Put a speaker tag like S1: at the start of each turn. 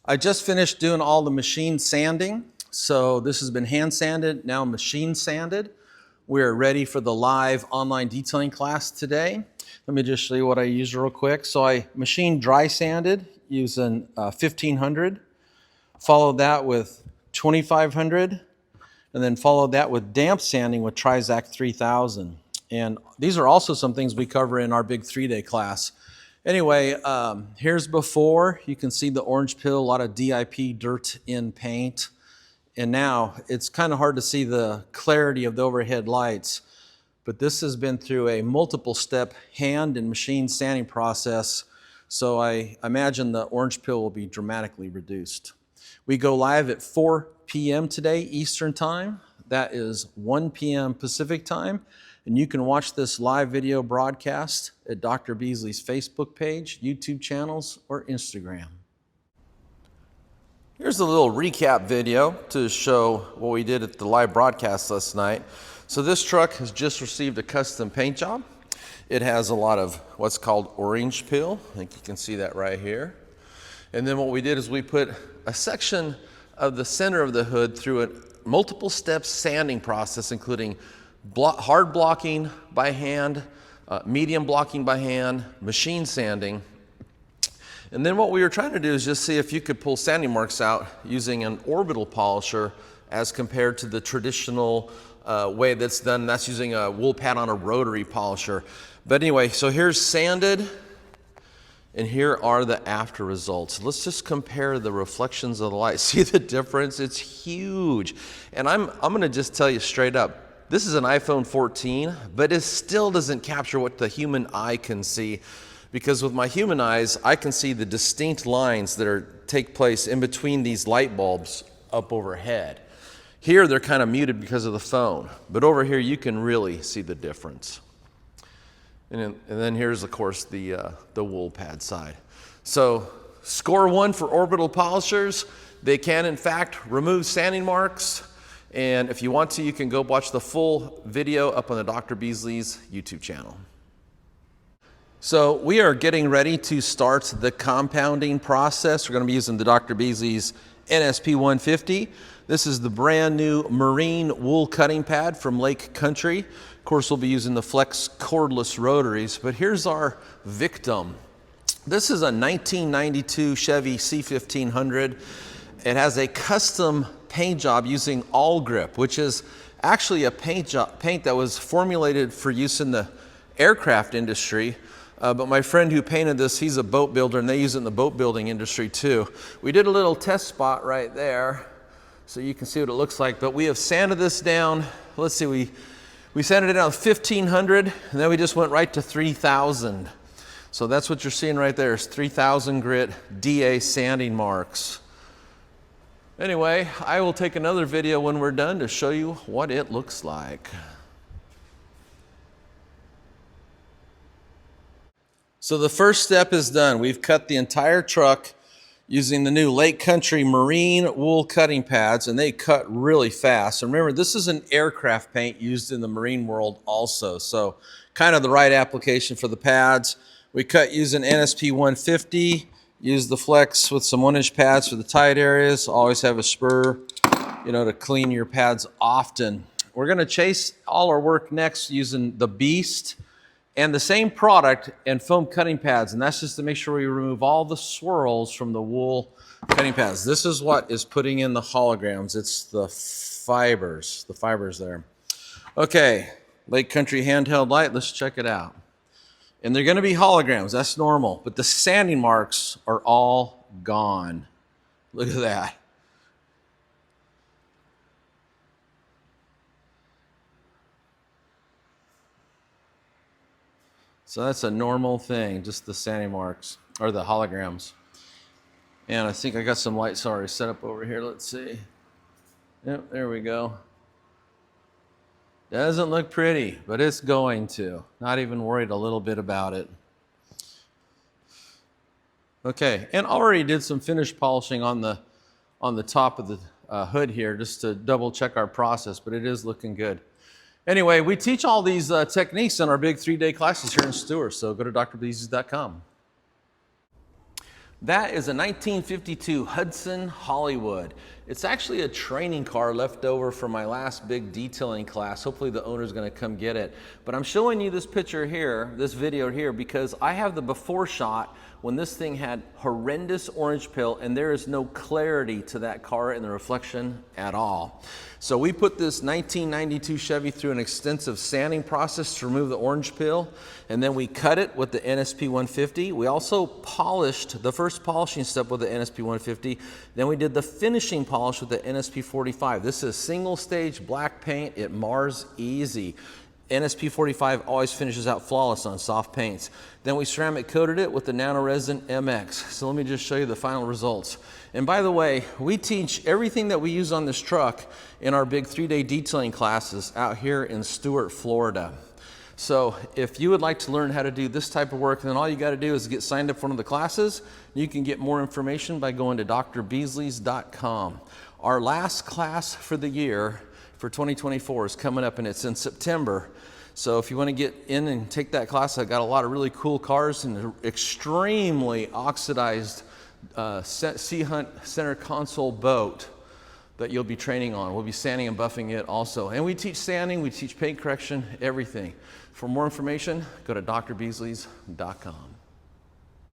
S1: I just finished doing all the machine sanding. So this has been hand sanded, now machine sanded. We're ready for the live online detailing class today. Let me just show you what I used real quick. So I machine dry sanded using 1500, followed that with 2500, and then followed that with damp sanding with Trizact 3000. And these are also some things we cover in our big 3-day class. Anyway, here's before. You can see the orange peel, a lot of DIP dirt in paint. And now it's kind of hard to see the clarity of the overhead lights, but this has been through a multiple step hand and machine sanding process. So I imagine the orange peel will be dramatically reduced. We go live at 4 p.m. today, Eastern Time. That is 1 p.m. Pacific Time. And you can watch this live video broadcast at Dr. Beasley's Facebook page, YouTube channels, or Instagram. Here's a little recap video to show what we did at the live broadcast last night. So this truck has just received a custom paint job. It has a lot of what's called orange peel. I think you can see that right here. And then what we did is we put a section of the center of the hood through a multiple step sanding process, including hard blocking by hand, medium blocking by hand, machine sanding. And then what we were trying to do is just see if you could pull sanding marks out using an orbital polisher as compared to the traditional way that's done. That's using a wool pad on a rotary polisher. But anyway, so here's sanded, and here are the after results. Let's just compare the reflections of the light. See the difference? It's huge. And I'm gonna just tell you straight up, this is an iPhone 14, but it still doesn't capture what the human eye can see, because with my human eyes, I can see the distinct lines that take place in between these light bulbs up overhead. Here, they're kind of muted because of the phone, but over here, you can really see the difference. And then here's, of course, the wool pad side. So score 1 for orbital polishers. They can, in fact, remove sanding marks. And if you want to, you can go watch the full video up on the Dr. Beasley's YouTube channel. So we are getting ready to start the compounding process. We're going to be using the Dr. Beasley's NSP 150. This is the brand new marine wool cutting pad from Lake Country. Of course, we'll be using the Flex cordless rotaries, but here's our victim. This is a 1992 Chevy C1500. It has a custom paint job using all grip, which is actually a paint that was formulated for use in the aircraft industry. But my friend who painted this, he's a boat builder, and they use it in the boat building industry too. We did a little test spot right there, so you can see what it looks like. But we have sanded this down. Let's see, we sanded it down 1500, and then we just went right to 3000. So that's what you're seeing right there is 3000 grit DA sanding marks. Anyway, I will take another video when we're done to show you what it looks like. So the first step is done. We've cut the entire truck using the new Lake Country marine wool cutting pads, and they cut really fast. And remember, this is an aircraft paint used in the marine world also, so kind of the right application for the pads. We cut using NSP 150. Use the Flex with some 1-inch pads for the tight areas. Always have a spur, to clean your pads often. We're going to chase all our work next using the Beast and the same product and foam cutting pads. And that's just to make sure we remove all the swirls from the wool cutting pads. This is what is putting in the holograms. It's the fibers there. Okay, Lake Country handheld light. Let's check it out. And they're going to be holograms, that's normal, but the sanding marks are all gone. Look at that. So that's a normal thing, just the sanding marks, or the holograms. And I think I got some lights already set up over here, let's see. Yep, there we go. Doesn't look pretty, but it's going to. Not even worried a little bit about it. Okay, and already did some finish polishing on the top of the hood here just to double check our process, but it is looking good. Anyway, we teach all these techniques in our big 3-day classes here in Stewart, so go to drbeasleys.com. That is a 1952 Hudson Hollywood. It's actually a training car left over from my last big detailing class. Hopefully the owner's gonna come get it. But I'm showing you this picture here, this video here, because I have the before shot when this thing had horrendous orange peel, and there is no clarity to that car in the reflection at all. So we put this 1992 Chevy through an extensive sanding process to remove the orange peel, and then we cut it with the NSP 150. We also polished the first polishing step with the NSP 150. Then we did the finishing polish with the NSP 45. This is single stage black paint. It mars easy. NSP 45 always finishes out flawless on soft paints. Then we ceramic coated it with the nano resin MX. So let me just show you the final results. And by the way, we teach everything that we use on this truck in our big 3-day detailing classes out here in Stuart, Florida. So if you would like to learn how to do this type of work, then all you got to do is get signed up for one of the classes. You can get more information by going to drbeasleys.com. Our last class for the year for 2024 is coming up, and it's in September. So if you want to get in and take that class, I've got a lot of really cool cars and an extremely oxidized Sea Hunt center console boat that you'll be training on. We'll be sanding and buffing it also. And we teach sanding, we teach paint correction, everything. For more information, go to drbeasleys.com.